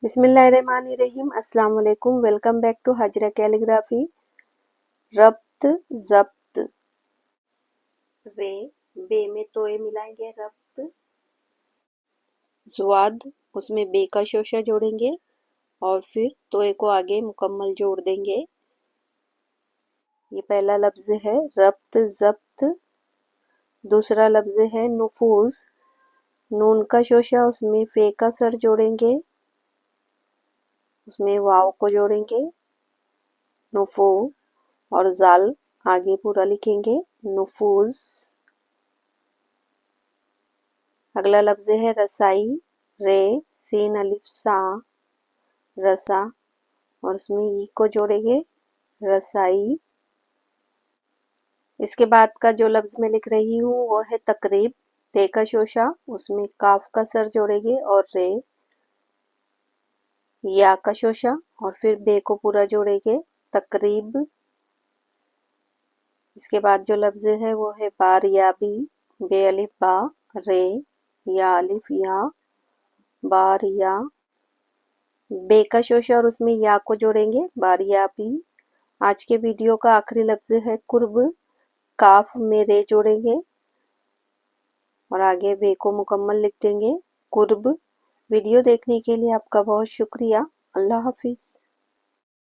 बिस्मिल्लाहिर्रहमानिर्रहीम। अस्सलाम वालेकुम। Welcome back to Hajra calligraphy. रब्त ज़ब्त। रे बे में तोए मिलाएंगे रब्त। ज़्वाद उसमें बे का शोशा जोड़ेंगे और फिर तोए को आगे मुकम्मल जोड़ देंगे। ये पहला लफ्ज़ है रब्त ज़ब्त। दूसरा लफ्ज़ है नुफूस। नून का शोशा उसमें फे का सर जोड़ेंगे, उसमें वाव को जोड़ेंगे नुफू और जाल आगे पूरा लिखेंगे नुफूज। अगला लफ्ज़ है रसाई। रे सीन अलिफ सा रसा और उसमें ई को जोड़ेंगे रसाई। इसके बाद का जो लफ्ज़ मैं लिख रही हूँ वो है तकरीब। ते का शोशा उसमें काफ का सर जोड़ेंगे और रे, या का शोशा और फिर बे को पूरा जोड़ेंगे तकरीब। इसके बाद जो लफ्ज़ है वो है बारियाबी। बे अलिफ बा, रे या अलिफ या, बारिया। बे का शोशा और उसमें या को जोड़ेंगे बारियाबी। आज के वीडियो का आखिरी लफ्ज़ है कुर्ब। काफ में रे जोड़ेंगे और आगे बे को मुकम्मल लिख देंगे कुर्ब। वीडियो देखने के लिए आपका बहुत शुक्रिया। अल्लाह हाफिज़।